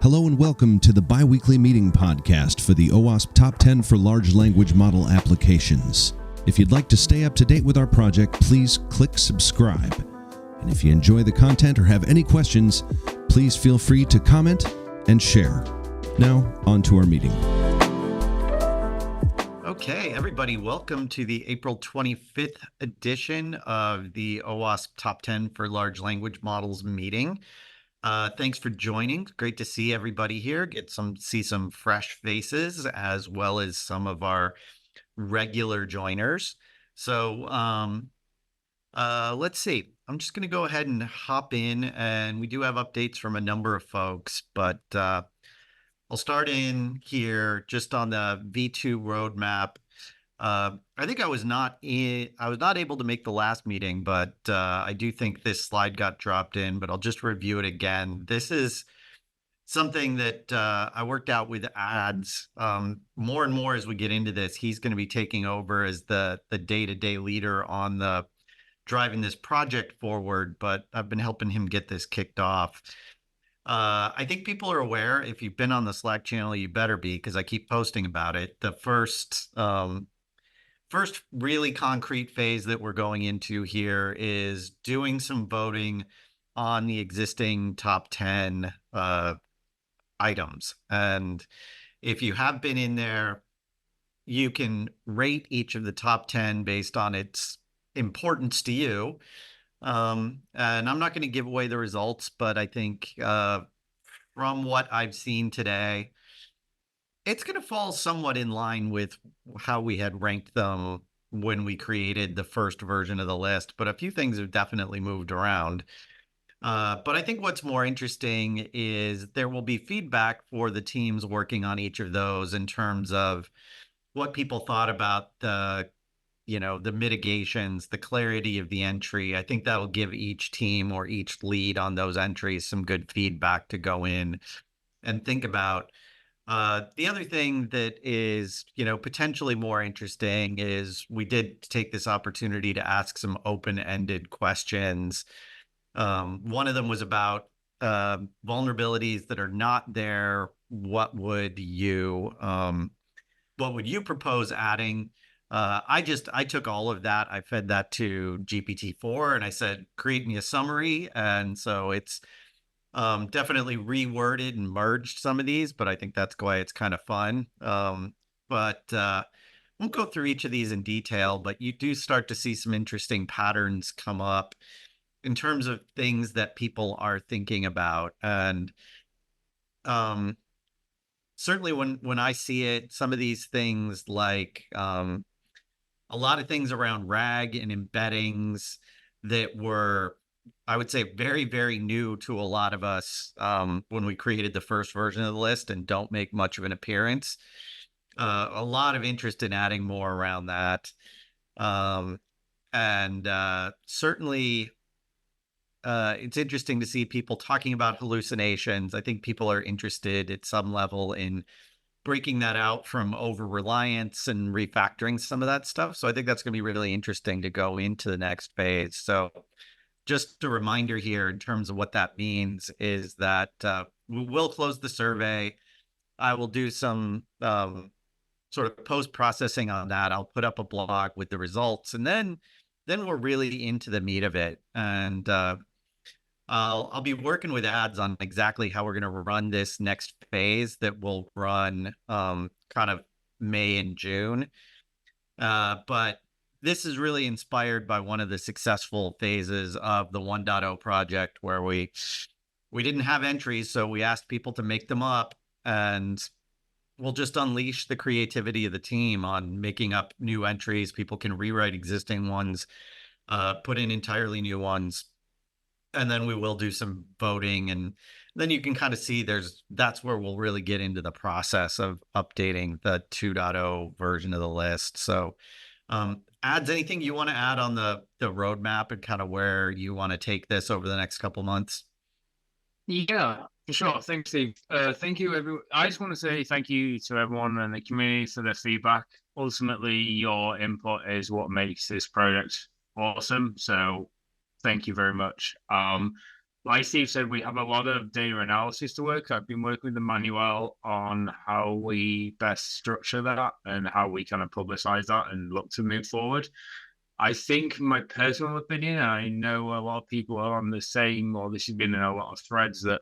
Hello and welcome to the bi-weekly meeting podcast for the OWASP Top 10 for Large Language Model Applications. If you'd like to stay up to date with our project, please click subscribe. And if you enjoy the content or have any questions, please feel free to comment and share. Now, on to our meeting. Okay, everybody, welcome to the April 25th edition of the OWASP Top 10 for Large Language Models meeting. Thanks for joining. Great to see everybody here. See some fresh faces as well as some of our regular joiners. So let's see. I'm just going to go ahead and hop in, and we do have updates from a number of folks, but I'll start in here just on the V2 roadmap. I think I was not able to make the last meeting, but I do think this slide got dropped in, but I'll just review it again. This is something that I worked out with ads. More and more as we get into this, he's going to be taking over as the day-to-day leader on the driving this project forward, but I've been helping him get this kicked off. I think people are aware. If you've been on the Slack channel, you better be, because I keep posting about it. The first really concrete phase that we're going into here is doing some voting on the existing top 10 items. And if you have been in there, you can rate each of the top 10 based on its importance to you. And I'm not going to give away the results, but I think from what I've seen today, it's going to fall somewhat in line with how we had ranked them when we created the first version of the list, but a few things have definitely moved around. But I think what's more interesting is there will be feedback for the teams working on each of those in terms of what people thought about the mitigations, the clarity of the entry. I think that'll give each team or each lead on those entries some good feedback to go in and think about. The other thing that is, potentially more interesting is we did take this opportunity to ask some open-ended questions. One of them was about vulnerabilities that are not there. What would you propose adding? I took all of that. I fed that to GPT-4 and I said, create me a summary. And so it's definitely reworded and merged some of these, but I think that's why it's kind of fun. But won't go through each of these in detail, but you do start to see some interesting patterns come up in terms of things that people are thinking about. And certainly when I see it, some of these things like a lot of things around RAG and embeddings that were, I would say, very, very new to a lot of us when we created the first version of the list and don't make much of an appearance. A lot of interest in adding more around that. Certainly it's interesting to see people talking about hallucinations. I think people are interested at some level in breaking that out from over-reliance and refactoring some of that stuff. So I think that's going to be really interesting to go into the next phase. So just a reminder here in terms of what that means is that we will close the survey. I will do some sort of post-processing on that. I'll put up a blog with the results, and then we're really into the meat of it. And I'll be working with ads on exactly how we're going to run this next phase that will run kind of May and June. But this is really inspired by one of the successful phases of the 1.0 project where we didn't have entries, so we asked people to make them up, and we'll just unleash the creativity of the team on making up new entries. People can rewrite existing ones, put in entirely new ones, and then we will do some voting, and then you can kind of see that's where we'll really get into the process of updating the 2.0 version of the list. So ads, anything you want to add on the roadmap and kind of where you want to take this over the next couple months? Yeah, for sure. Thanks, Steve. Thank you, everyone. I just want to say thank you to everyone in the community for their feedback. Ultimately, your input is what makes this project awesome. So thank you very much. like Steve said, we have a lot of data analysis to work. I've been working with Emmanuel on how we best structure that and how we kind of publicize that and look to move forward. I think my personal opinion, I know a lot of people are on the same, or this has been in a lot of threads, that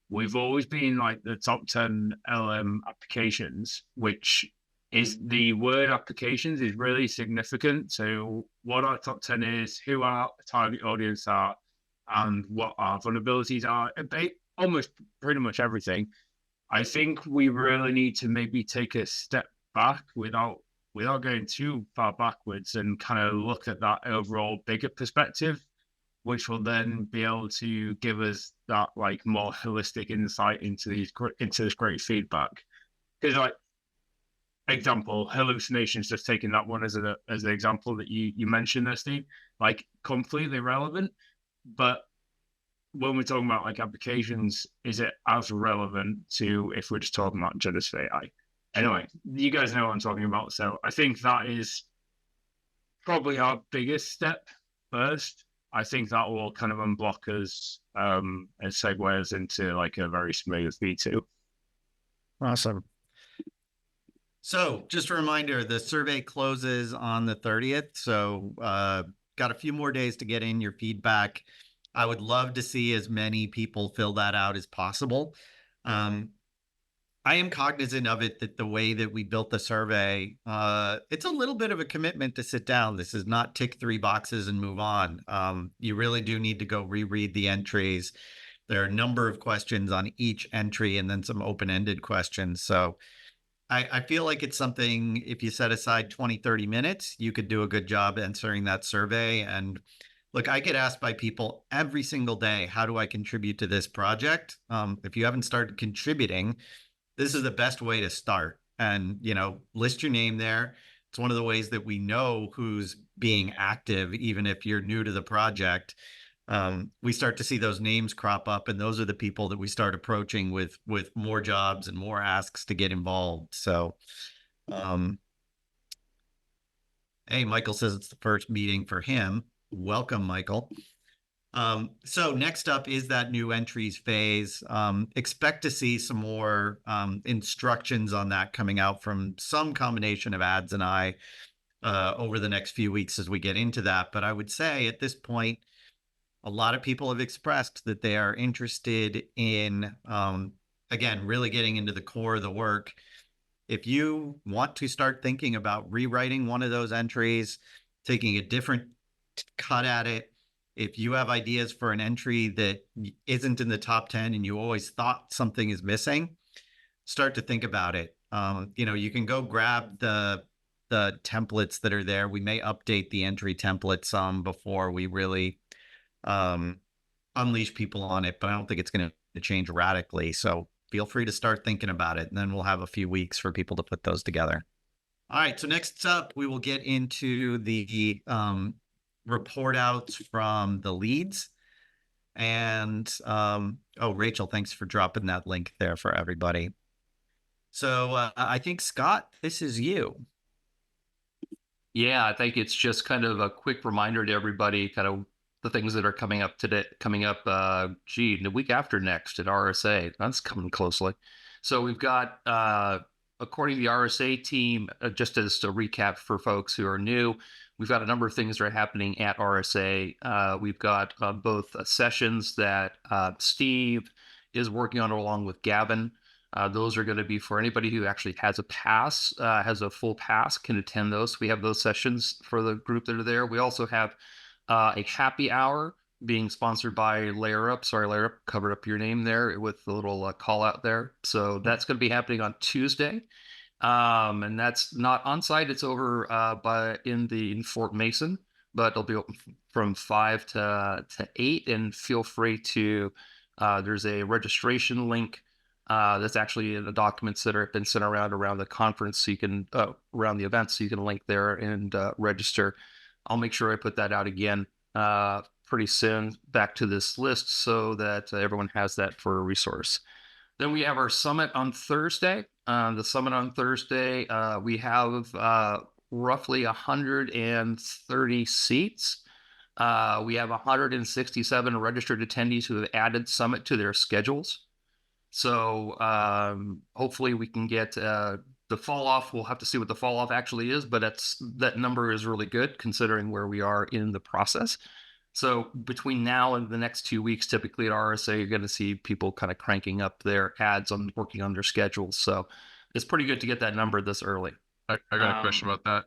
we've always been like the top 10 LM applications, which is the word applications is really significant. So what our top 10 is, who our target audience are, and what our vulnerabilities are, almost pretty much everything. I think we really need to maybe take a step back without going too far backwards and kind of look at that overall bigger perspective, which will then be able to give us that like more holistic insight into this great feedback. Because like example, hallucinations, just taking that one as an example that you mentioned there, Steve, like completely relevant. But when we're talking about like applications, is it as relevant to if we're just talking about generative AI? Anyway, you guys know what I'm talking about. So I think that is probably our biggest step first. I think that will kind of unblock us and segue us into like a very smooth V2. Awesome. So just a reminder, the survey closes on the 30th. So got a few more days to get in your feedback. I would love to see as many people fill that out as possible. I am cognizant of it that the way that we built the survey, it's a little bit of a commitment to sit down. This is not tick 3 boxes and move on. You really do need to go reread the entries. There are a number of questions on each entry and then some open-ended questions. So I feel like it's something, if you set aside 20, 30 minutes, you could do a good job answering that survey. And look, I get asked by people every single day, how do I contribute to this project? If you haven't started contributing, this is the best way to start. And, list your name there. It's one of the ways that we know who's being active, even if you're new to the project. We start to see those names crop up, and those are the people that we start approaching with more jobs and more asks to get involved. So, hey, Michael says it's the first meeting for him. Welcome, Michael. So next up is that new entries phase. Expect to see some more instructions on that coming out from some combination of ads and I over the next few weeks as we get into that. But I would say at this point, a lot of people have expressed that they are interested in, again, really getting into the core of the work. If you want to start thinking about rewriting one of those entries, taking a different cut at it, if you have ideas for an entry that isn't in the top 10 and you always thought something is missing, start to think about it. You can go grab the templates that are there. We may update the entry template some before we really unleash people on it, but I don't think it's going to change radically. So feel free to start thinking about it, and then we'll have a few weeks for people to put those together. All right, so next up, we will get into the report outs from the leads. And Rachel, thanks for dropping that link there for everybody. So I think, Scott, this is you. Yeah, I think it's just kind of a quick reminder to everybody, kind of the things that are coming up today, the week after next at RSA. That's coming closely. So we've got, according to the RSA team, just as a recap for folks who are new, we've got a number of things that are happening at RSA. We've got both sessions that Steve is working on along with Gavin. Those are going to be for anybody who actually has a pass, has a full pass, can attend those. We have those sessions for the group that are there. We also have a happy hour being sponsored by Layer Up. Sorry, Layer Up, covered up your name there with the little call out there. So that's going to be happening on Tuesday. And that's not on site. It's over in Fort Mason, but it'll be open from 5 to 8. And feel free to, there's a registration link that's actually in the documents that have been sent around the conference, so you can around the event, so you can link there and register. I'll make sure I put that out again pretty soon back to this list so that everyone has that for a resource. Then we have our summit on Thursday. The summit on Thursday, we have roughly 130 seats. We have 167 registered attendees who have added Summit to their schedules. So hopefully we can get the fall off. We'll have to see what the fall off actually is, but that number is really good considering where we are in the process. So between now and the next 2 weeks, typically at RSA, you're going to see people kind of cranking up their ads on working on their schedules. So it's pretty good to get that number this early. I got a question about that.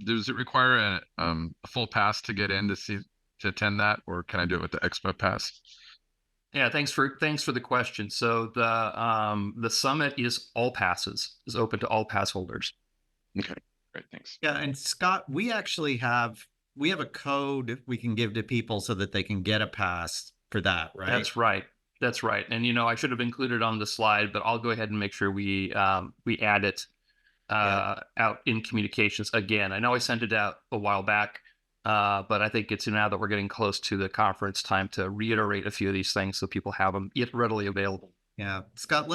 Does it require a full pass to get in to attend that, or can I do it with the Expo pass? Yeah, thanks for the question. So the summit is open to all pass holders. Okay, great, thanks. Yeah, and Scott, we actually have a code we can give to people so that they can get a pass for that, right? That's right. That's right. And I should have included on the slide, but I'll go ahead and make sure we add it out in communications again. I know I sent it out a while back. But I think it's now that we're getting close to the conference time to reiterate a few of these things so people have them readily available. Yeah, Scott,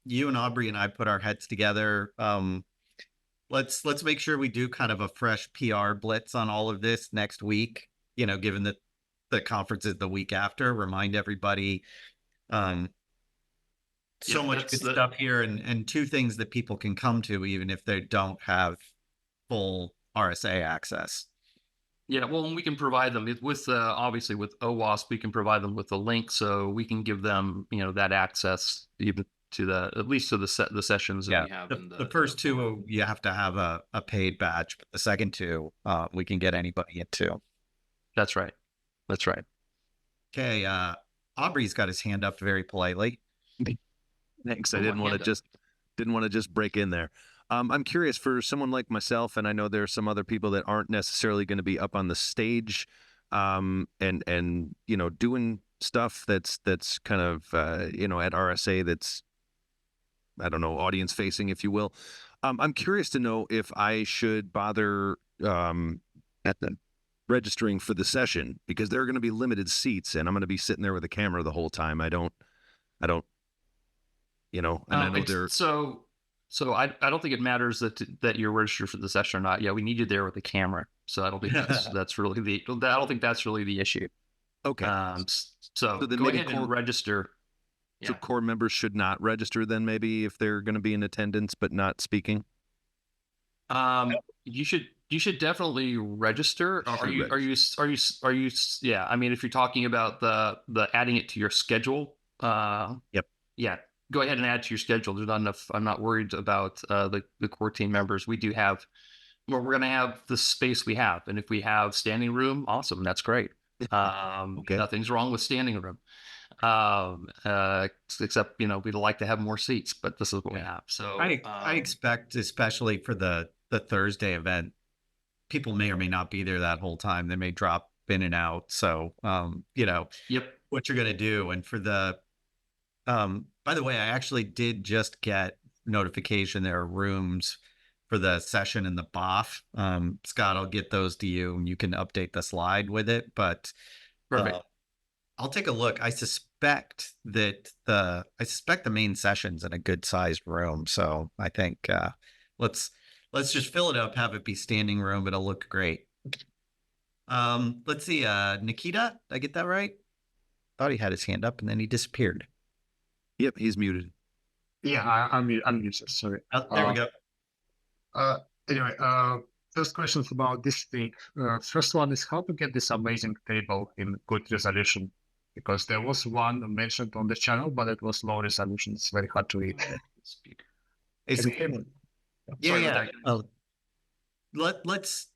you and Aubrey and I put our heads together. Let's make sure we do kind of a fresh PR blitz on all of this next week. Given that the conference is the week after, remind everybody. So much good stuff here, and two things that people can come to even if they don't have full RSA access. Yeah, well, we can provide them with obviously with OWASP, we can provide them with a link, so we can give them that access even to at least to the sessions that we have. The first two you have to have a paid badge, but the second two we can get anybody into. That's right. That's right. Okay, Aubrey's got his hand up very politely. Thanks. I didn't want to just break in there. I'm curious for someone like myself, and I know there's some other people that aren't necessarily going to be up on the stage, and doing stuff that's kind of at RSA that's, I don't know, audience facing, if you will. I'm curious to know if I should bother registering for the session, because there are going to be limited seats, and I'm going to be sitting there with a camera the whole time. I don't. And I know they're So I don't think it matters that you're registered for the session or not. Yeah, we need you there with a camera. So I don't think that's really the issue. Okay. So then go maybe ahead and register. So core members should not register then, maybe, if they're going to be in attendance but not speaking. You should definitely register. Are you? Yeah. I mean, if you're talking about the adding it to your schedule. Yep. Yeah. Go ahead and add to your schedule. There's not enough. I'm not worried about the core team members. We do have. Well, we're going to have the space we have, and if we have standing room, awesome. That's great. Okay. Nothing's wrong with standing room, except we'd like to have more seats, but this is what we have. So I expect, especially for the Thursday event, people may or may not be there that whole time. They may drop in and out. So Yep. What you're going to do, and for the by the way, I actually did just get notification there are rooms for the session in the BOF. Scott, I'll get those to you and you can update the slide with it. But Perfect. I'll take a look. I suspect the main session's in a good sized room. So I think let's just fill it up, have it be standing room. It'll look great. Let's see, Nikita, did I get that right? Thought he had his hand up and then he disappeared. Yep, he's muted. Yeah, I'm muted. Sorry. There we go. Anyway, first question is about this thing. First one is how to get this amazing table in good resolution, because there was one mentioned on the channel, but it was low resolution. It's very hard to read. Hey, Can you hear me? yeah. Let's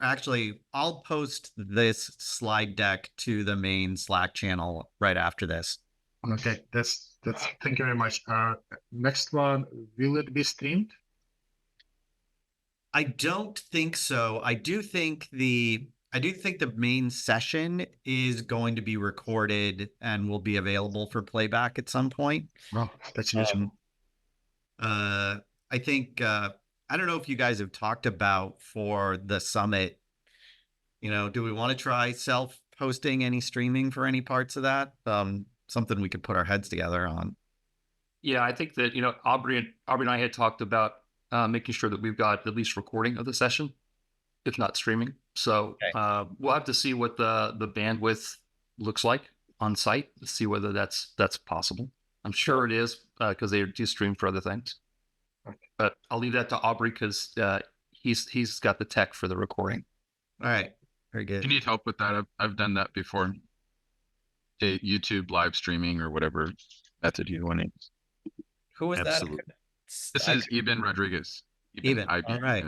actually, I'll post this slide deck to the main Slack channel right after this. Okay, that's thank you very much. Next one, will it be streamed? I don't think so. I do think the main session is going to be recorded and will be available for playback at some point. Oh, that's useful. I think I don't know if you guys have talked about for the summit. Do we want to try self-hosting any streaming for any parts of that? Something we could put our heads together on. Yeah, I think that Aubrey and I had talked about making sure that we've got at least recording of the session. if not streaming. So Okay. we'll have to see what the bandwidth looks like on site to see whether that's possible. I'm sure it is because they do stream for other things. But I'll leave that to Aubrey because he's got the tech for the recording. All right. Very If good. you need help with that, I've done that before. YouTube live streaming or whatever method you want to. Who was Absolutely. that? This is Eben Rodriguez. Eben. IB. All right.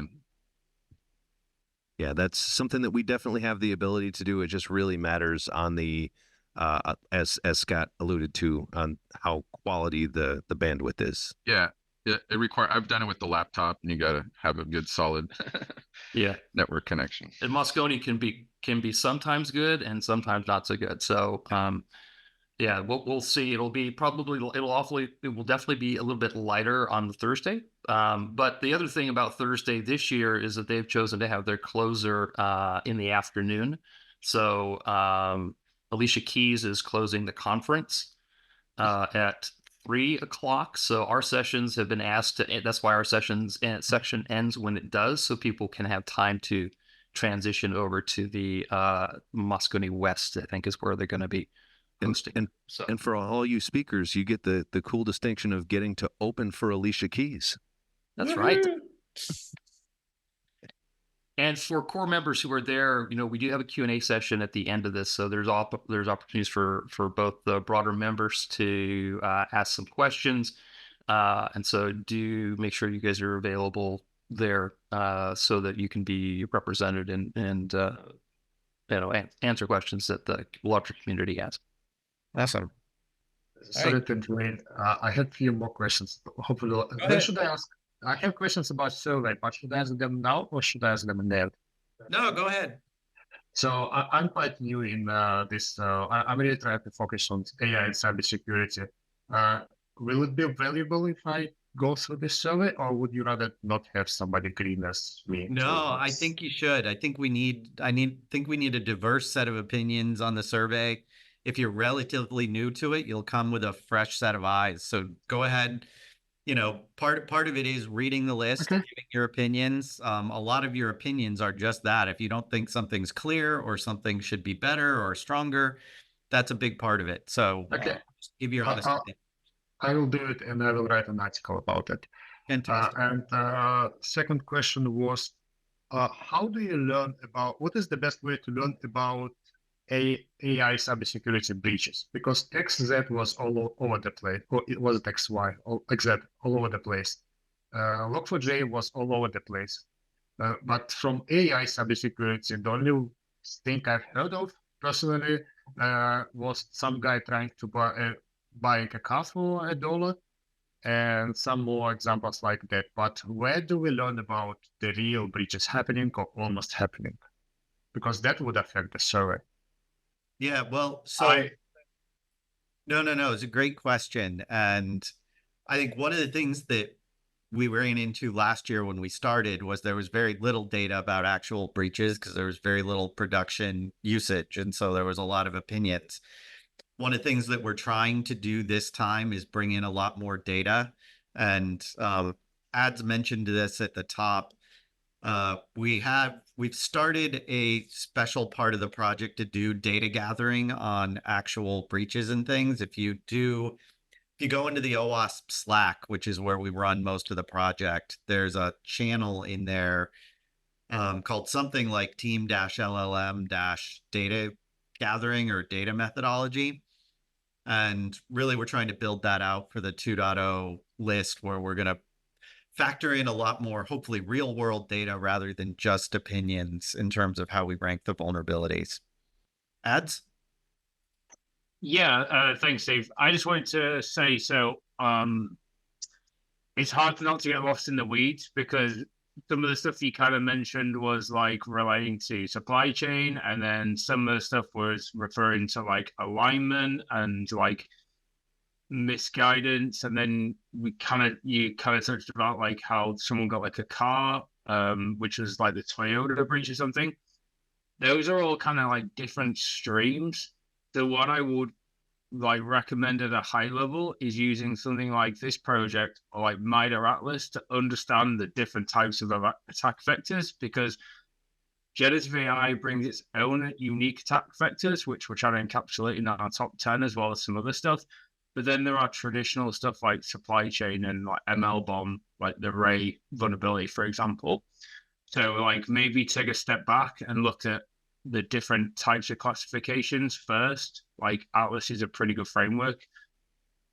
Yeah, that's something that we definitely have the ability to do. It just really matters on the, as Scott alluded to, on how quality the bandwidth is. Yeah, I've done it with the laptop, and you got to have a good solid Yeah, network connection. and Moscone can be sometimes good and sometimes not so good. So yeah, we'll see. It will definitely be a little bit lighter on the Thursday. But the other thing about Thursday this year is that they've chosen to have their closer in the afternoon. So Alicia Keys is closing the conference at 3:00. So our sessions have been asked to. That's why our section ends when it does, so people can have time to transition over to the Moscone West. I think is where they're going to be. And for all you speakers, you get the cool distinction of getting to open for Alicia Keys. That's right. And for core members who are there, we do have a Q&A session at the end of this, so there's opportunities for both the broader members to ask some questions, and so do make sure you guys are available there so that you can be represented and answer questions that the larger community has. Awesome. Sorry to interrupt. I had a few more questions. Hopefully, when should I ask? I have questions about survey, but should I ask them now or should I ask them in there? No, go ahead. So I'm quite new in this. I'm really trying to focus on AI and cybersecurity. Will it be valuable if I go through this survey, or would you rather not have somebody green as me? No, I think you should. I think we need a diverse set of opinions on the survey. If you're relatively new to it, you'll come with a fresh set of eyes. So go ahead. Part of it is reading the list, giving your opinions. A lot of your opinions are just that. If you don't think something's clear or something should be better or stronger, that's a big part of it. So give your honest opinion. I will do it, and I will write an article about it. Fantastic. And second question was, how do you learn about, what is the best way to learn about AI cybersecurity breaches? Because XZ was all over the place, or it was XY, or XZ, all over the place. Log4j was all over the place. But from AI cybersecurity, the only thing I've heard of personally was some guy trying to buying a car for $1, and some more examples like that. But where do we learn about the real breaches happening or almost happening? Because that would affect the survey. Yeah, well, so no, it's a great question. And I think one of the things that we ran into last year when we started was there was very little data about actual breaches because there was very little production usage. And so there was a lot of opinions. One of the things that we're trying to do this time is bring in a lot more data. And Ads mentioned this at the top. We've started a special part of the project to do data gathering on actual breaches and things. If you go into the OWASP Slack, which is where we run most of the project, there's a channel in there called something like team-LLM-data gathering or data methodology. And really, we're trying to build that out for the 2.0 list, where we're going to factor in a lot more, hopefully, real world data rather than just opinions in terms of how we rank the vulnerabilities. Ads? Yeah, thanks, Steve. I just wanted to say, so it's hard not to get lost in the weeds, because some of the stuff you kind of mentioned was like relating to supply chain, and then some of the stuff was referring to like alignment and like misguidance, and then you kind of touched about like how someone got like a car, which was like the Toyota breach or something. Those are all kind of like different streams. So what I would like recommend at a high level is using something like this project or like MITRE Atlas to understand the different types of attack vectors, because Generative AI brings its own unique attack vectors, which we're trying to encapsulate in our top 10, as well as some other stuff. But then there are traditional stuff like supply chain and like ML bomb, like the Ray vulnerability, for example. So like maybe take a step back and look at the different types of classifications first. Like Atlas is a pretty good framework.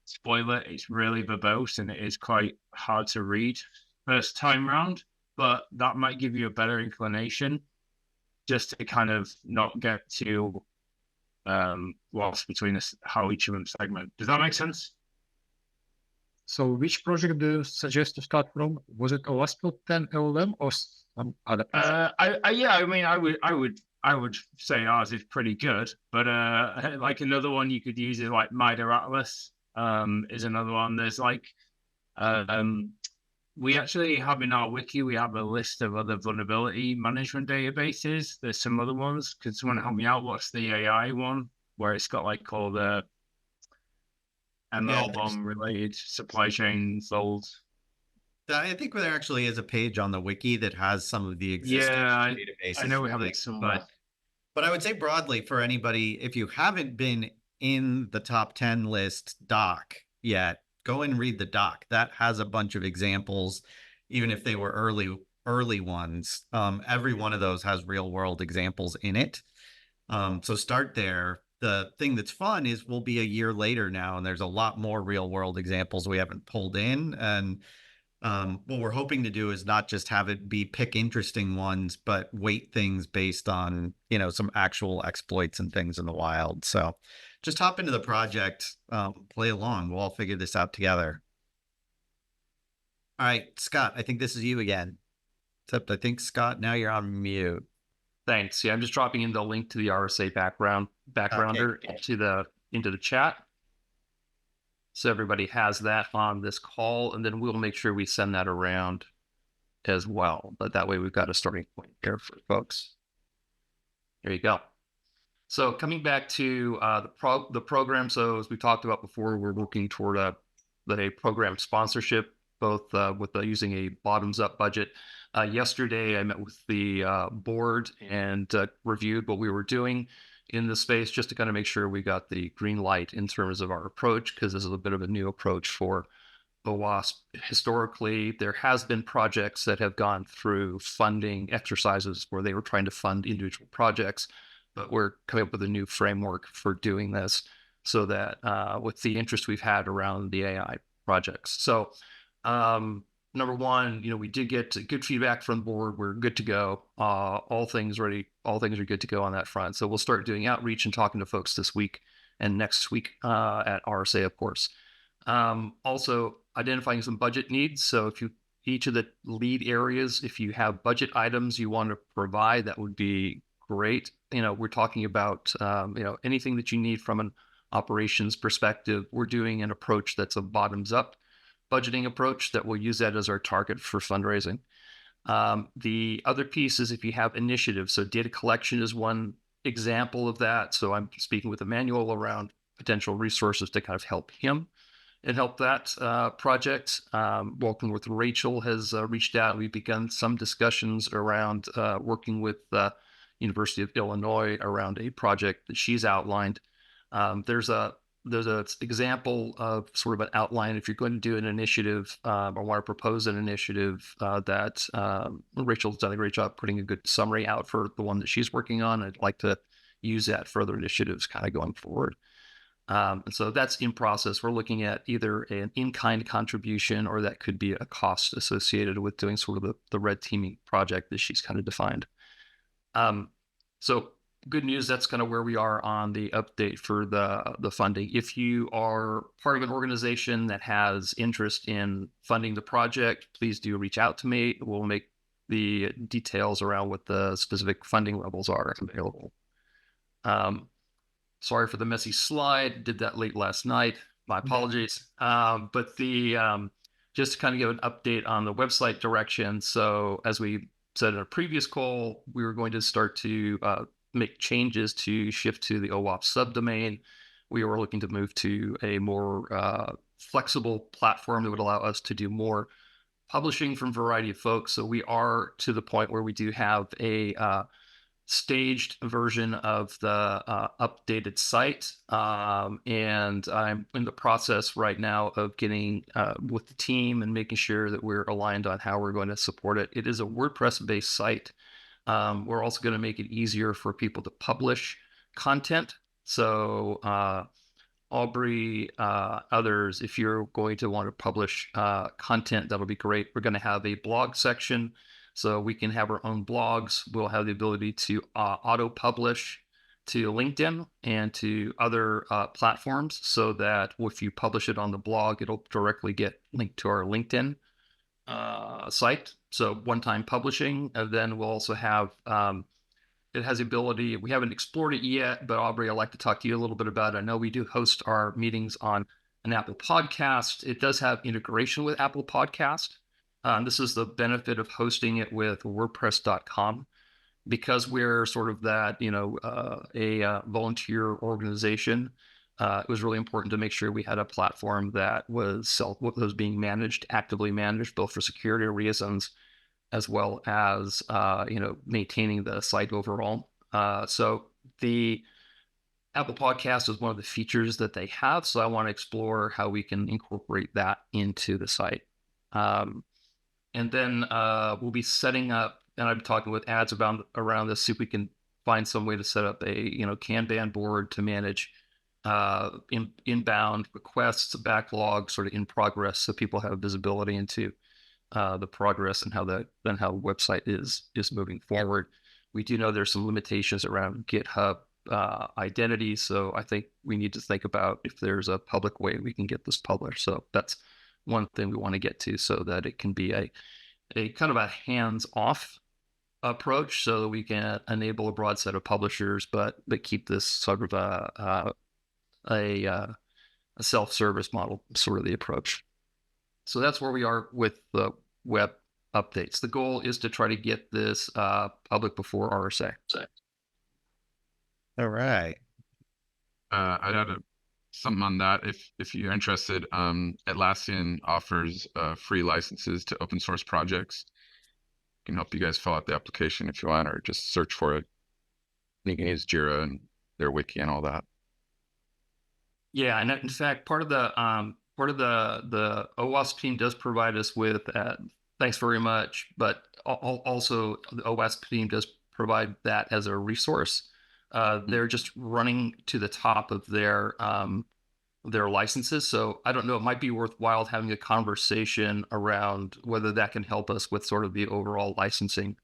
Spoiler, it's really verbose and it is quite hard to read first time round, but that might give you a better inclination just to kind of not get too lost between this, how each of them segment. Does that make sense? So which project do you suggest to start from? Was it OWASP 10 LLM or some other? I would say ours is pretty good, but like another one you could use is like MITRE Atlas. Is another one. There's like we actually have in our wiki, we have a list of other vulnerability management databases. There's some other ones. Could someone help me out? What's the AI one where it's got like all the ML bomb related supply chain folds? I think there actually is a page on the wiki that has some of the existing databases. I know we have it somewhere. But I would say broadly for anybody, if you haven't been in the top 10 list doc yet, go and read the doc. That has a bunch of examples, even if they were early ones. Every one of those has real world examples in it. So start there. The thing that's fun is we'll be a year later now, and there's a lot more real world examples we haven't pulled in. And what we're hoping to do is not just have it be pick interesting ones, but weight things based on, some actual exploits and things in the wild. So just hop into the project, play along. We'll all figure this out together. All right, Scott, I think this is you again. Except I think, Scott, now you're on mute. Thanks. Yeah, I'm just dropping in the link to the RSA backgrounder into the chat. So everybody has that on this call, and then we'll make sure we send that around as well. But that way we've got a starting point there for folks. There you go. So coming back to the program, so as we talked about before, we're working toward a program sponsorship, both with using a bottoms-up budget. Yesterday, I met with the board and reviewed what we were doing in the space, just to kind of make sure we got the green light in terms of our approach, because this is a bit of a new approach for OWASP. Historically, there has been projects that have gone through funding exercises where they were trying to fund individual projects, but we're coming up with a new framework for doing this, so that with the interest we've had around the AI projects. So number one, we did get good feedback from the board. We're good to go. All things ready. All things are good to go on that front. So we'll start doing outreach and talking to folks this week and next week at RSA, of course. Also identifying some budget needs. So if each of the lead areas, if you have budget items you want to provide, that would be great. We're talking about, anything that you need from an operations perspective. We're doing an approach that's a bottoms up budgeting approach that we'll use that as our target for fundraising. The other piece is if you have initiatives. So data collection is one example of that. So I'm speaking with Emmanuel around potential resources to kind of help him and help that project. Working with Rachel has reached out. We've begun some discussions around working with University of Illinois around a project that she's outlined. There's an example of sort of an outline. If you're going to do an initiative or want to propose an initiative, that Rachel's done a great job putting a good summary out for the one that she's working on. I'd like to use that for other initiatives kind of going forward. And so that's in process. We're looking at either an in-kind contribution, or that could be a cost associated with doing sort of the red teaming project that she's kind of defined. So good news, that's kind of where we are on the update for the funding. If you are part of an organization that has interest in funding the project, please do reach out to me. We'll make the details around what the specific funding levels are available. Sorry for the messy slide. Did that late last night. My apologies. But just to kind of give an update on the website direction. So as we said in a previous call, we were going to start to make changes to shift to the OWASP subdomain. We were looking to move to a more flexible platform that would allow us to do more publishing from a variety of folks. So we are to the point where we do have a staged version of the updated site. And I'm in the process right now of getting with the team and making sure that we're aligned on how we're going to support it. It is a WordPress-based site. We're also going to make it easier for people to publish content. So Aubrey, others, if you're going to want to publish content, that'll be great. We're going to have a blog section, so we can have our own blogs. We'll have the ability to auto-publish to LinkedIn and to other platforms, so that if you publish it on the blog, it'll directly get linked to our LinkedIn site. So one-time publishing, and then we'll also have it has the ability, we haven't explored it yet, but Aubrey, I'd like to talk to you a little bit about it. I know we do host our meetings on an Apple Podcast. It does have integration with Apple Podcast. This is the benefit of hosting it with WordPress.com. Because we're sort of that, a volunteer organization, it was really important to make sure we had a platform that was being managed, actively managed, both for security reasons, as well as maintaining the site overall. So the Apple Podcast is one of the features that they have. So I want to explore how we can incorporate that into the site. And then we'll be setting up, and I'm talking with ads around this, see if we can find some way to set up a Kanban board to manage inbound requests, backlog, sort of in progress, so people have visibility into the progress and how the website is moving forward. We do know there's some limitations around GitHub identity, so I think we need to think about if there's a public way we can get this published. So that's one thing we want to get to, so that it can be a kind of a hands-off approach, so that we can enable a broad set of publishers, but keep this sort of a self-service model, sort of the approach. So that's where we are with the web updates. The goal is to try to get this public before RSA. All right. I'd add something on that. If you're interested, Atlassian offers free licenses to open source projects. Can help you guys fill out the application if you want, or just search for it. You can use Jira and their wiki and all that. Yeah, and in fact, part of the OWASP team does provide us with, thanks very much, but also the OWASP team does provide that as a resource. They're just running to the top of their licenses. So I don't know, it might be worthwhile having a conversation around whether that can help us with sort of the overall licensing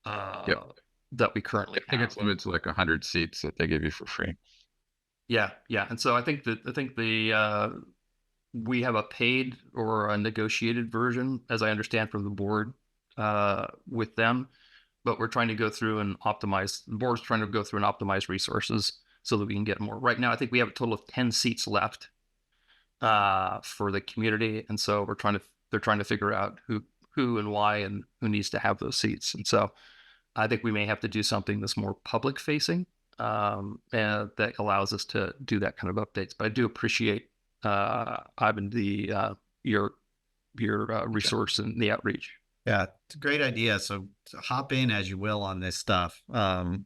that we currently have. I think it's limited to like 100 seats that they give you for free. Yeah. And so I think we have a paid or a negotiated version, as I understand from the board, with them, but we're trying to go through and optimize. The board's trying to go through and optimize resources so that we can get more. Right now, I think we have a total of 10 seats left for the community, and so they're trying to figure out who and why and who needs to have those seats. And so I think we may have to do something that's more public facing, and that allows us to do that kind of updates. But I do appreciate Ivan, your resource and the outreach. Yeah, it's a great idea. So hop in as you will on this stuff. Glad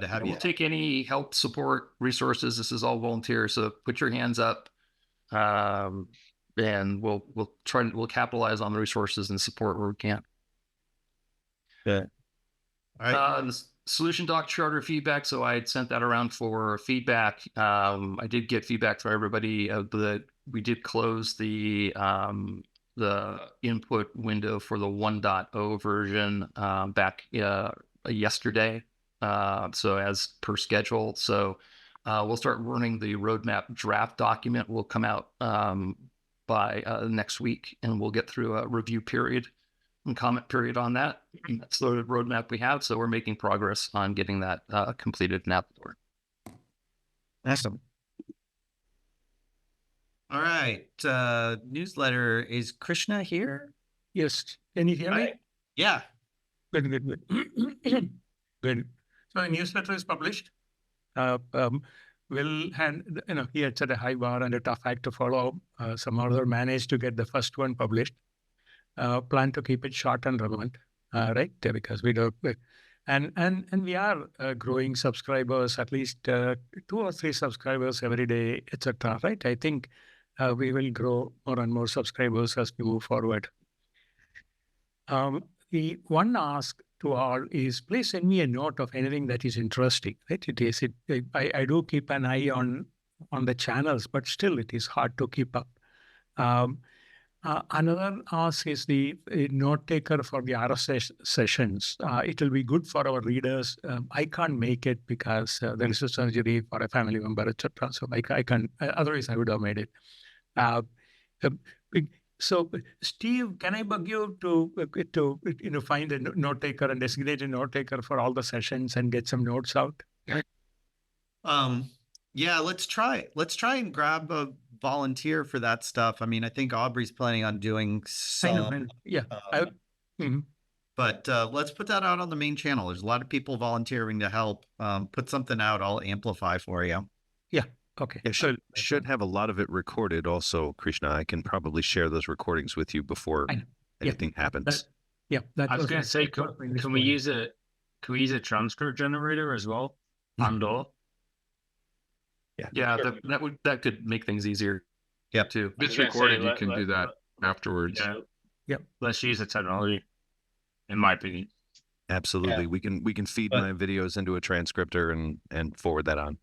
to have you. We'll take any help, support, resources. This is all volunteer, so put your hands up, and we'll capitalize on the resources and support where we can. Good. All right. The solution doc charter feedback. So I had sent that around for feedback. I did get feedback from everybody. We did close the input window for the 1.0 version back yesterday. So as per schedule. So we'll start running the roadmap draft document. Will come out by next week, and we'll get through a review period and comment period on that. That's the roadmap we have. So we're making progress on getting that completed and out the door. Awesome. All right. Newsletter. Is Krishna here? Yes. Can you hear me? Yeah. Good. Good. So the newsletter is published. We'll hand, here it's at a high bar and a tough act to follow. Some other managed to get the first one published. Plan to keep it short and relevant, right? Because we don't, And we are growing subscribers, at least 2 or 3 subscribers every day, etc. Right? I think we will grow more and more subscribers as we move forward. The one ask to all is please send me a note of anything that is interesting. Right? I do keep an eye on the channels, but still it is hard to keep up. Another ask is the note taker for the RSA sessions. It will be good for our readers. I can't make it because there is a surgery for a family member, etc. So I can't. Otherwise, I would have made it. Uh, so, Steve, can I bug you to find a note taker and designate a note taker for all the sessions and get some notes out? Yeah, let's try and grab a volunteer for that stuff. I mean, I think Aubrey's planning on doing some. Yeah. But let's put that out on the main channel. There's a lot of people volunteering to help. Put something out. I'll amplify for you. Yeah. Okay. Yeah, should have a lot of it recorded also, Krishna. I can probably share those recordings with you before anything happens. I was going to say, can we use a transcript generator as well? And/or that could make things easier. Yeah, too. If it's recorded, you can do that afterwards. Yeah. Let's use the technology, in my opinion. Absolutely. Yeah. We can feed my videos into a transcriptor and forward that on.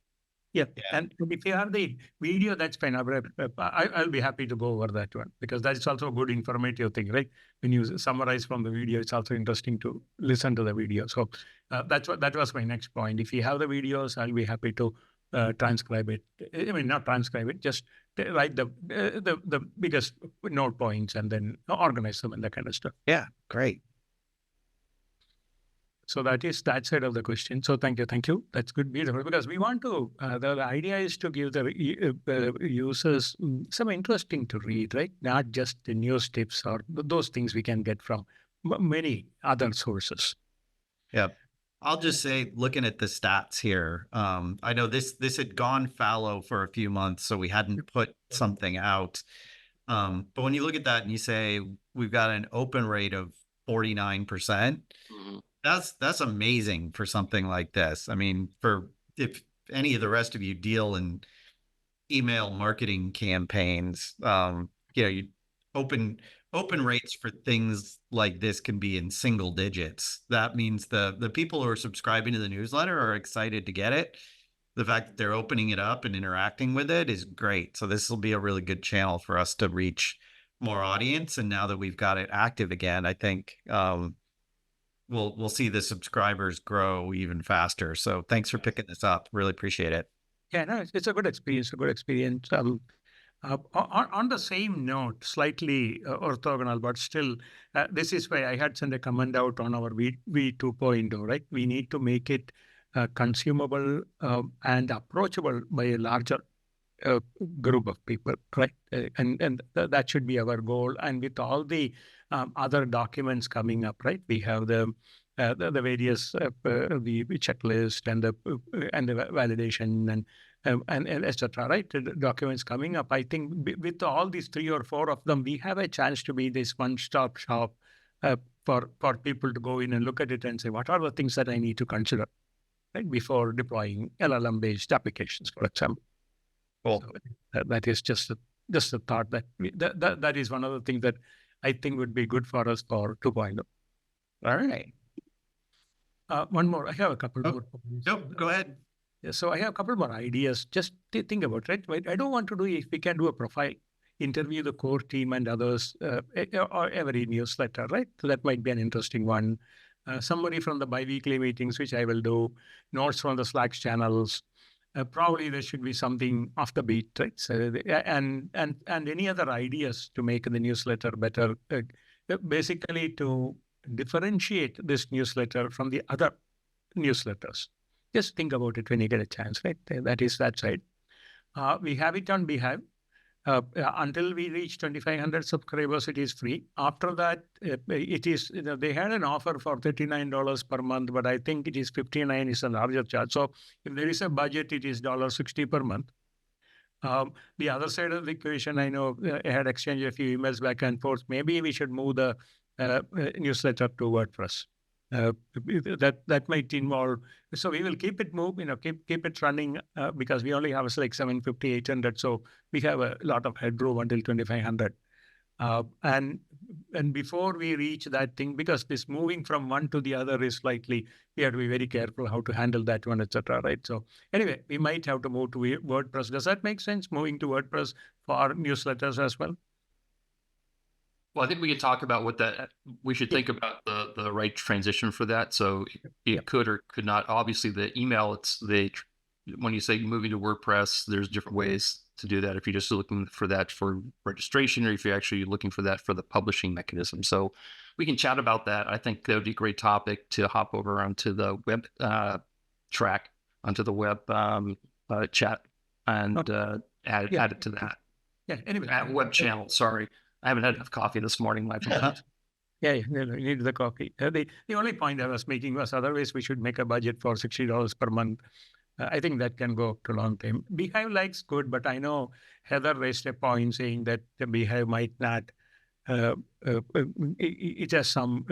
Yeah. And if you have the video, that's fine. I'll be happy to go over that one because that's also a good informative thing, right? When you summarize from the video, it's also interesting to listen to the video. So that was my next point. If you have the videos, I'll be happy to transcribe it. I mean, not transcribe it, just write the biggest note points and then organize them and that kind of stuff. Yeah, great. So that is that side of the question. So thank you. That's good, beautiful. Because we want to, the idea is to give the users some interesting to read, right? Not just the news tips or those things we can get from many other sources. Yeah. I'll just say, looking at the stats here, I know this had gone fallow for a few months, so we hadn't put something out. But when you look at that and you say we've got an open rate of 49%, that's amazing for something like this. I mean, if any of the rest of you deal in email marketing campaigns, you open rates for things like this can be in single digits. That means the people who are subscribing to the newsletter are excited to get it. The fact that they're opening it up and interacting with it is great. So this will be a really good channel for us to reach more audience. And now that we've got it active again, I think we'll see the subscribers grow even faster. So thanks for picking this up. Really appreciate it. Yeah, no, it's a good experience. On the same note, slightly orthogonal, but still, this is why I had sent a comment out on our V 2.0, right? We need to make it consumable and approachable by a larger group of people, right? And that should be our goal. And with all the other documents coming up, right? We have the various the checklist and the validation and etc. Right? The documents coming up. I think with all these 3 or 4 of them, we have a chance to be this one-stop shop for people to go in and look at it and say, what are the things that I need to consider, right, before deploying LLM-based applications, for example. Cool. So that is just a thought that is one of the things that I think would be good for us for 2.0. All right. One more. I have a couple more. Nope, go ahead. Yeah, so I have a couple more ideas. Just think about it, right? I don't want to do if we can do a profile, interview the core team and others or every newsletter, right? So that might be an interesting one. Somebody from the biweekly meetings, which I will do, notes from the Slack channels. Probably there should be something off the beat, right? So, and any other ideas to make the newsletter better, basically to differentiate this newsletter from the other newsletters. Just think about it when you get a chance, right? That is that side. We have it on Beehive. Until we reach 2,500 subscribers, it is free. After that, it is, they had an offer for $39 per month, but I think it is $59 is a larger charge. So if there is a budget, it is $60 per month. The other side of the equation, I know I had exchanged a few emails back and forth. Maybe we should move the newsletter to WordPress. That might involve. So we will keep it moving, keep it running because we only have like 750, 800. So we have a lot of headroom until 2500. And before we reach that thing, because this moving from one to the other is likely, we have to be very careful how to handle that one, etc. Right? So anyway, we might have to move to WordPress. Does that make sense? Moving to WordPress for newsletters as well? Well, I think we could talk about what that, we should think about the right transition for that. So it could or could not. Obviously, the email, when you say moving to WordPress, there's different ways to do that. If you're just looking for that for registration, or if you're actually looking for that for the publishing mechanism. So we can chat about that. I think that would be a great topic to hop over onto the web track, onto the web chat, and add it to that. Yeah. Anyway, web channel. Sorry, I haven't had enough coffee this morning. My apologies. Yeah, you need the coffee. The only point I was making was otherwise we should make a budget for $60 per month. I think that can go to long term. Beehive likes good, but I know Heather raised a point saying that the Beehive might not. It has some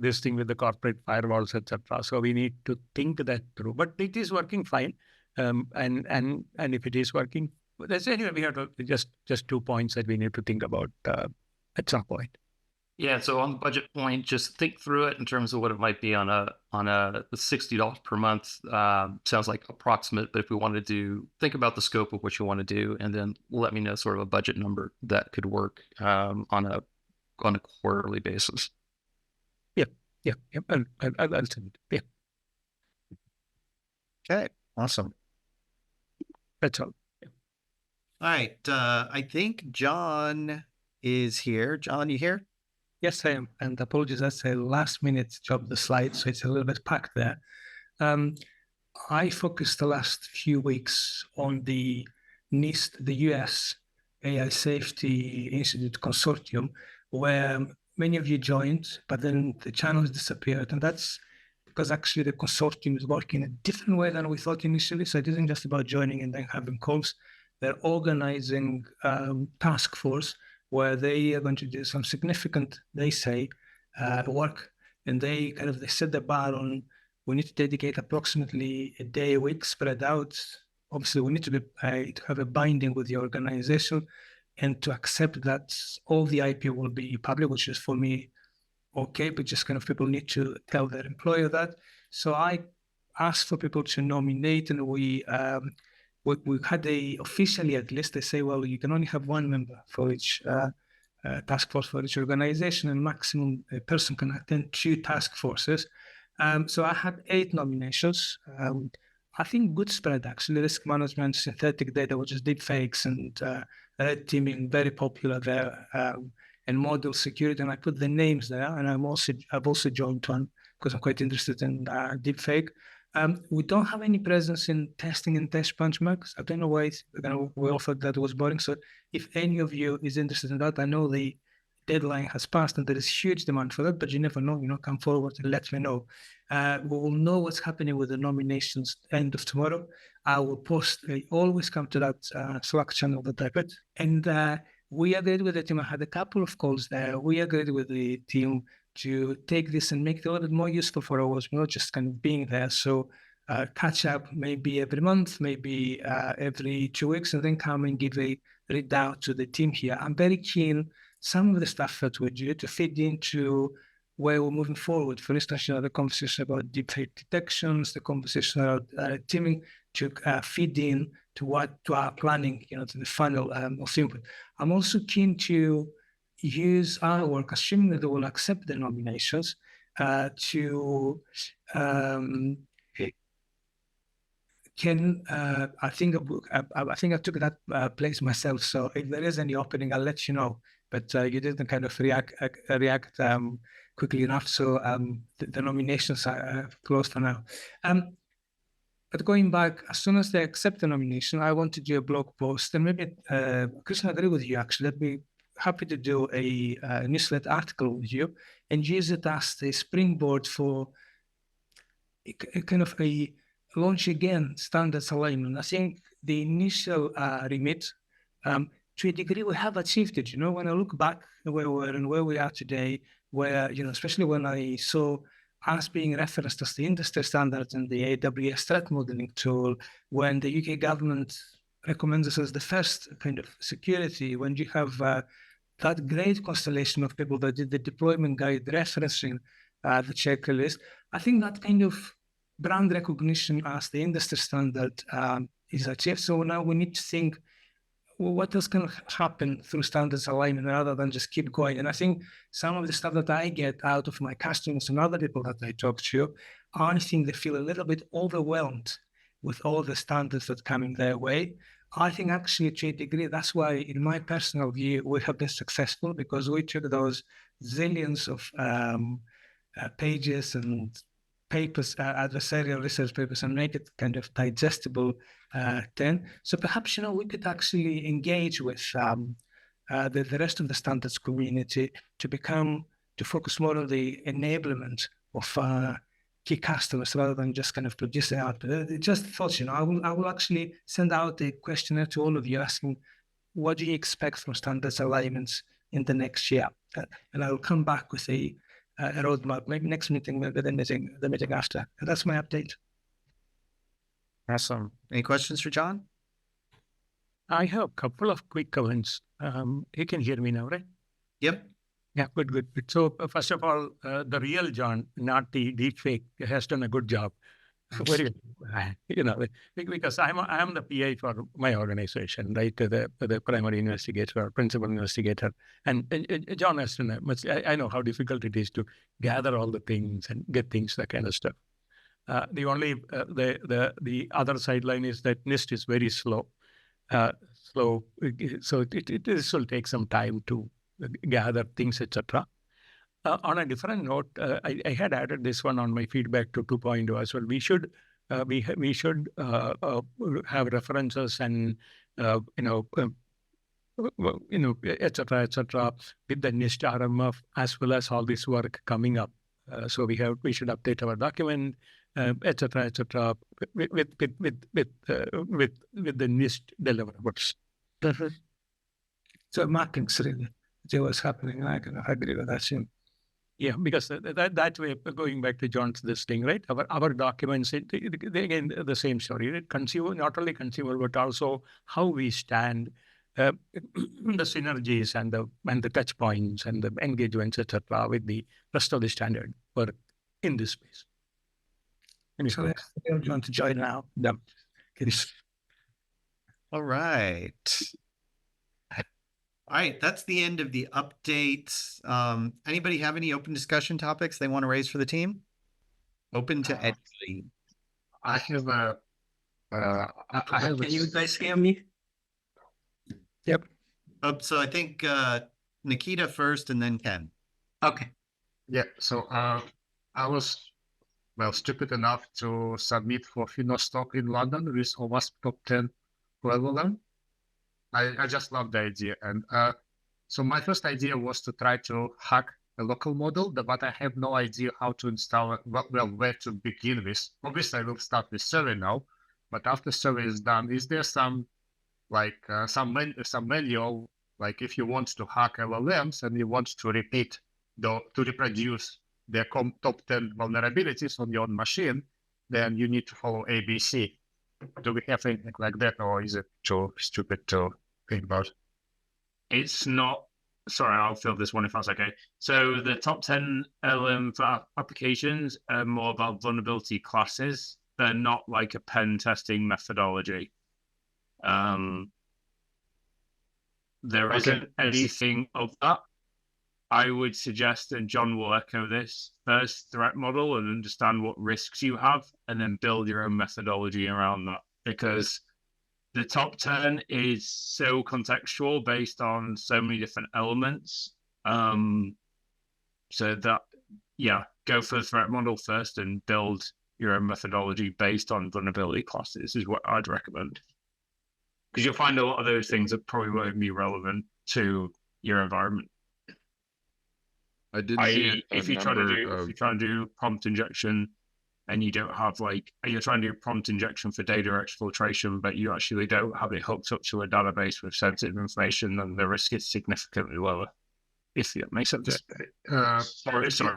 this thing with the corporate firewalls, etc. So we need to think that through. But it is working fine, and if it is working, that's anyway. We have to just 2 points that we need to think about at some point. Yeah, so on the budget point, just think through it in terms of what it might be on a $60 per month. Sounds like approximate, but if we wanted to think about the scope of what you want to do, and then let me know sort of a budget number that could work on a quarterly basis. Yeah. I'll send it. Yeah. Okay, awesome. That's all. All right, I think John is here. John, you here? Yes, I am. And apologies, that's a last-minute job, the slide, so it's a little bit packed there. I focused the last few weeks on the NIST, the US AI Safety Institute Consortium, where many of you joined, but then the channels disappeared. And that's because actually the consortium is working a different way than we thought initially. So it isn't just about joining and then having calls. They're organizing task force where they are going to do some significant, they say, work. And they set the bar on, we need to dedicate approximately a day a week spread out. Obviously, we need to have a binding with the organization and to accept that all the IP will be public, which is for me okay, but just people need to tell their employer that. So I asked for people to nominate, and we had officially at least, they say, well, you can only have one member for each task force for each organization, and maximum a person can attend 2 task forces. So I had 8 nominations. I think good spread, actually. Risk management, synthetic data, which is deep fakes, and red teaming, very popular there, and model security. And I put the names there, and I've also joined one because I'm quite interested in deep fake. We don't have any presence in testing and test benchmarks. I don't know why we all thought that was boring. So if any of you is interested in that, I know the deadline has passed and there is huge demand for that, but you never know, come forward and let me know. We will know what's happening with the nominations end of tomorrow. I will post, I always come to that Slack channel that I put. And we agreed with the team. I had a couple of calls there. We agreed with the team to take this and make it a little bit more useful for us, not just being there. So catch up maybe every month, maybe every 2 weeks, and then come and give a readout to the team here. I'm very keen some of the stuff that we do to fit into where we're moving forward. For instance, the conversation about deepfake detections, the conversation about teaming to feed in to our planning, to the funnel of input. I'm also keen to use our work, assuming that they will accept the nominations, I think I took that place myself. So if there is any opening, I'll let you know. But you didn't react quickly enough. So the nominations are closed for now. But going back, as soon as they accept the nomination, I want to do a blog post, and maybe Krishna, I agree with you. Actually, I'd be happy to do a newsletter article with you and use it as the springboard for a launch again standards alignment. I think the initial remit, to a degree, we have achieved it. When I look back where we were and where we are today, where especially when I saw as being referenced as the industry standard in the AWS threat modeling tool, when the UK government recommends this as the first kind of security, when you have that great constellation of people that did the deployment guide referencing the checklist, I think that kind of brand recognition as the industry standard is achieved. So now we need to think, well, what else can happen through standards alignment rather than just keep going? And I think some of the stuff that I get out of my customers and other people that I talk to, I think they feel a little bit overwhelmed with all the standards that coming their way. I think actually to a degree, that's why in my personal view, we have been successful, because we took those zillions of pages and papers, adversarial research papers, and make it kind of digestible then. So perhaps, we could actually engage with the rest of the standards community to focus more on the enablement of key customers rather than just kind of producing out. Just thoughts, I will actually send out a questionnaire to all of you asking, what do you expect from standards alignments in the next year? And I will come back with a roadmap, maybe next meeting, maybe the meeting after. And that's my update. Awesome. Any questions for John? I have a couple of quick comments. You can hear me now, right? Yep. Yeah, good. So first of all, the real John, not the deepfake, has done a good job. Very good. Because I'm the PI for my organization, right? The primary investigator, principal investigator, and John has done I know how difficult it is to gather all the things and get things, that kind of stuff. The only the other sideline is that NIST is very slow. So this will take some time to gather things, etc. On a different note, I had added this one on my feedback to 2.0 as well. We should have references and etc. with the NIST RMF, as well as all this work coming up. So we should update our document, etc. with the NIST deliverables. So mapping's really what's happening, and I can agree with that too. Yeah, because that way, going back to John's this thing, right? Our documents, they again the same story, right? Not only consumer, but also how we stand, the synergies and the touch points and the engagements, etc., with the rest of the standard work in this space. So I'm going to join now. Yeah. All right. All right, that's the end of the updates. Anybody have any open discussion topics they want to raise for the team? Open to anybody. I have a. Can you guys hear me? Yep. So I think Nikita first, and then Ken. Okay. Yeah. So I was stupid enough to submit for Finos talk in London with OWASP top 10 for LLM. I just love the idea. And so my first idea was to try to hack a local model, but I have no idea how to install it, where to begin with. Obviously, I will start with survey now, but after survey is done, is there some manual, like if you want to hack LLMs and you want to reproduce their top 10 vulnerabilities on your own machine, then you need to follow ABC. Do we have anything like that, or is it too stupid to think about? It's not. Sorry, I'll fill this one if that's okay. So the top 10 LLM for applications are more about vulnerability classes. They're not like a pen testing methodology. There isn't anything of that. I would suggest, and John will echo this, first threat model and understand what risks you have, and then build your own methodology around that. Because the top 10 is so contextual based on so many different elements. So that, go for the threat model first and build your own methodology based on vulnerability classes is what I'd recommend. Because you'll find a lot of those things that probably won't be relevant to your environment. I did see if you try to do prompt injection and you don't have you're trying to do prompt injection for data exfiltration, but you actually don't have it hooked up to a database with sensitive information, then the risk is significantly lower. If that makes sense. Sorry.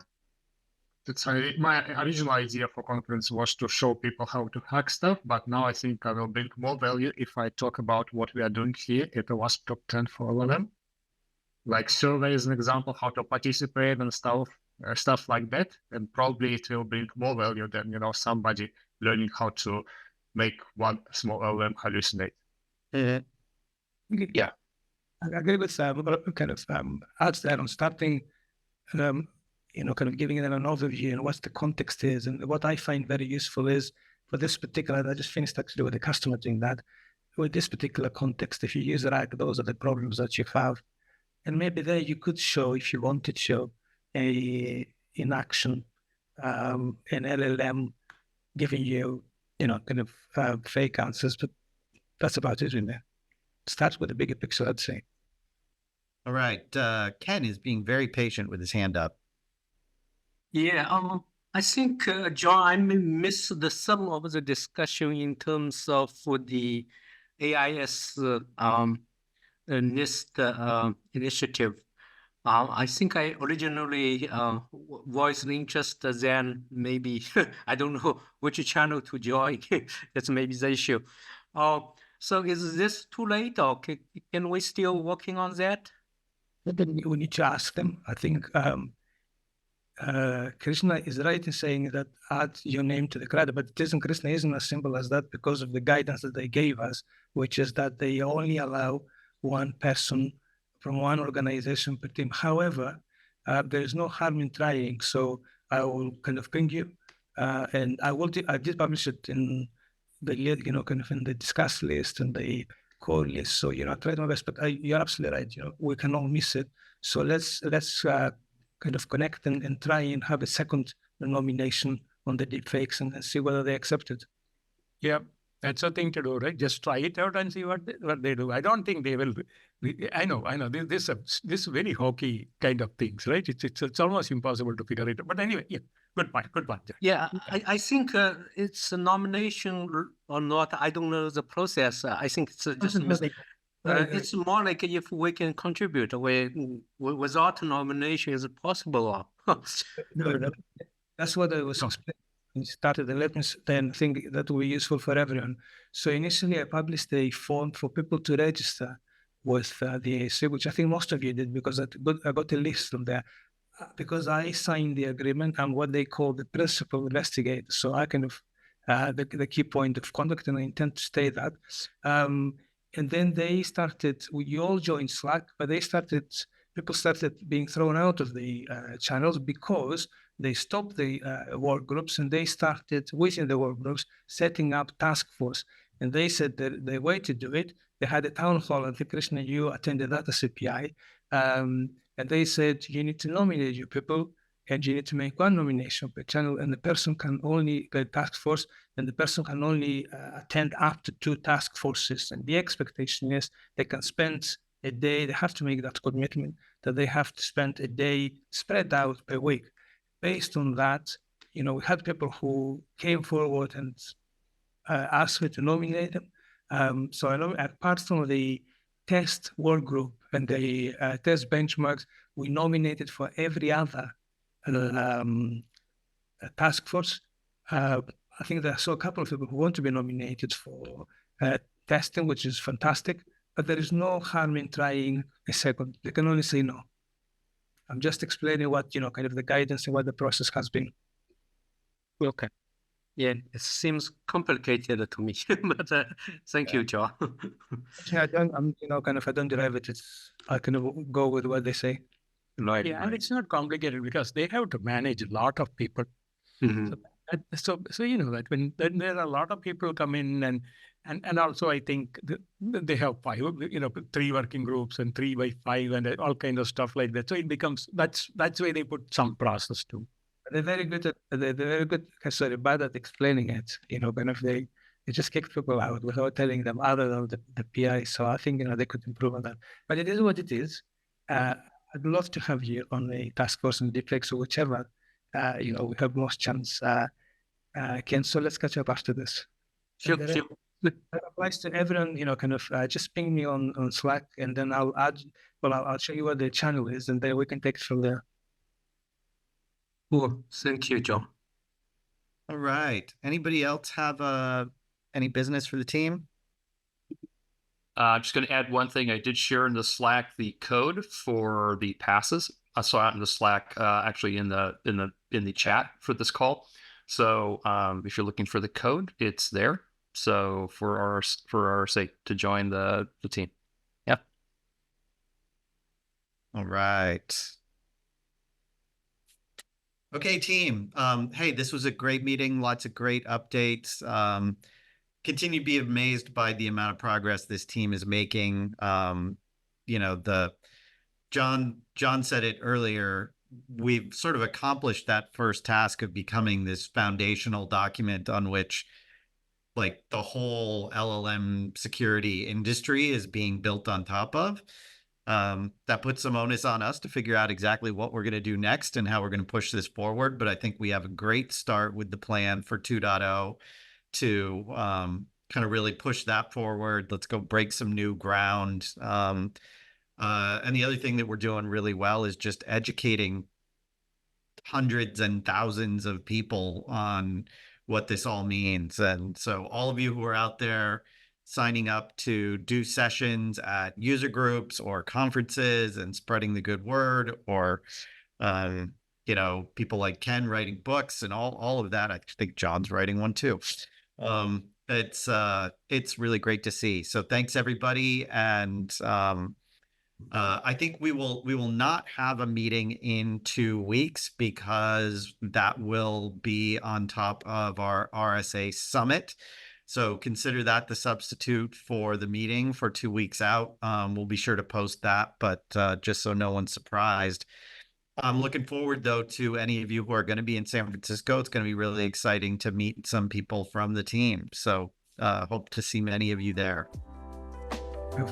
my original idea for conference was to show people how to hack stuff, but now I think I will bring more value if I talk about what we are doing here at the WASP Top 10 for LLM, like survey as an example, how to participate and stuff like that. And probably it will bring more value than, somebody learning how to make one small LLM hallucinate. Yeah, I agree with kind of adds that on starting, kind of giving them an overview and what the context is. And what I find very useful is for this particular, I just finished actually with a customer doing that. With this particular context, if you use RAG, those are the problems that you have. And maybe there you could show, if you wanted to show, in action, an LLM giving you, kind of fake answers, but that's about it in there. Starts with a bigger picture, I'd say. All right. Ken is being very patient with his hand up. Yeah, I think, John, I may miss some of the discussion in terms of the AIS NIST initiative. I think I originally voiced interest, then maybe, I don't know which channel to join. That's maybe the issue. So is this too late, or can we still working on that? We need to ask them. I think Krishna is right in saying that add your name to the credit, but Krishna isn't as simple as that because of the guidance that they gave us, which is that they only allow one person from one organization per team. However, there is no harm in trying. So I will kind of ping you, and I did publish it in the, kind of in the discuss list and the core list. So, I tried my best, but you're absolutely right. We can all miss it. So let's kind of connect and try and have a second nomination on the deepfakes and see whether they accept it. Yeah, that's a thing to do, right? Just try it out and see what they do. I don't think they will. I know. This very hokey kind of things, right? It's almost impossible to figure it out. But anyway, yeah, good point. Yeah, I think it's a nomination or not. I don't know the process. I think it's just it's more like if we can contribute. Without nomination, is it possible? No, that's what I was started, and let me then think that will be useful for everyone. So initially, I published a form for people to register with the RSA, which I think most of you did because I got a list from there. Because I signed the agreement, I'm what they call the principal investigator. So I kind of the key point of conduct, and I intend to stay that. And then they started. We all joined Slack, but people started being thrown out of the channels because they stopped the work groups, and they started within the work groups setting up task force. And they said that the way to do it, they had a town hall. I think Krishna, you attended that as CPI. And they said, you need to nominate your people, and you need to make one nomination per channel, and the person can only get task force, and the person can only attend up to 2 task forces. And the expectation is they can spend a day, they have to make that commitment that they have to spend a day spread out per week. Based on that, we had people who came forward and asked me to nominate them. So apart from the test work group and the test benchmarks, we nominated for every other task force. I think there are a couple of people who want to be nominated for testing, which is fantastic, but there is no harm in trying a second. They can only say no. I'm just explaining what, kind of the guidance and what the process has been. Okay. Yeah, it seems complicated to me, but thank you, Joe. I don't derive it. I can go with what they say. Right. Yeah, and it's not complicated because they have to manage a lot of people. Mm-hmm. So that when there are a lot of people come in, and also I think they have 5, 3 working groups and 3 by 5 and all kind of stuff like that. So it becomes that's where they put some process too. They're very good bad at explaining it. Kind of they just kick people out without telling them other than the PI. So I think they could improve on that. But it is what it is. I'd love to have you on the task force and deepfakes or whichever. We have most chance. Ken, so let's catch up after this. Sure. That applies to everyone. Just ping me on Slack, and then I'll add. Well, I'll show you what the channel is, and then we can take it from there. Cool. Thank you, John. All right. Anybody else have any business for the team? I'm just going to add one thing. I did share in the Slack the code for the passes. I saw it in the Slack, actually in the chat for this call. So if you're looking for the code, it's there. So for RSA to join the team. Yeah. All right. Okay, team. Hey, this was a great meeting. Lots of great updates. Continue to be amazed by the amount of progress this team is making. You know, John said it earlier. We've sort of accomplished that first task of becoming this foundational document on which, like, the whole LLM security industry is being built on top of. That puts some onus on us to figure out exactly what we're going to do next and how we're going to push this forward. But I think we have a great start with the plan for 2.0 to kind of really push that forward. Let's go break some new ground. And the other thing that we're doing really well is just educating hundreds and thousands of people on what this all means. And so all of you who are out there signing up to do sessions at user groups or conferences and spreading the good word, or you know, people like Ken writing books and all of that. I think John's writing one too. It's really great to see. So thanks everybody. And I think we will not have a meeting in 2 weeks because that will be on top of our RSA summit. So consider that the substitute for the meeting for 2 weeks out. We'll be sure to post that, but just so no one's surprised. I'm looking forward, though, to any of you who are going to be in San Francisco. It's going to be really exciting to meet some people from the team. So hope to see many of you there.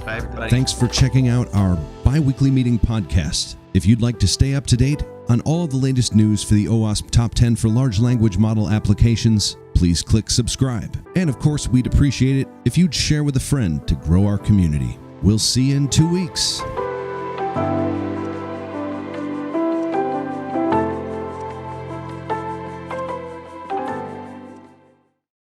Bye, everybody. Thanks for checking out our bi-weekly meeting podcast. If you'd like to stay up to date on all of the latest news for the OWASP Top 10 for large language model applications, please click subscribe. And of course, we'd appreciate it if you'd share with a friend to grow our community. We'll see you in 2 weeks.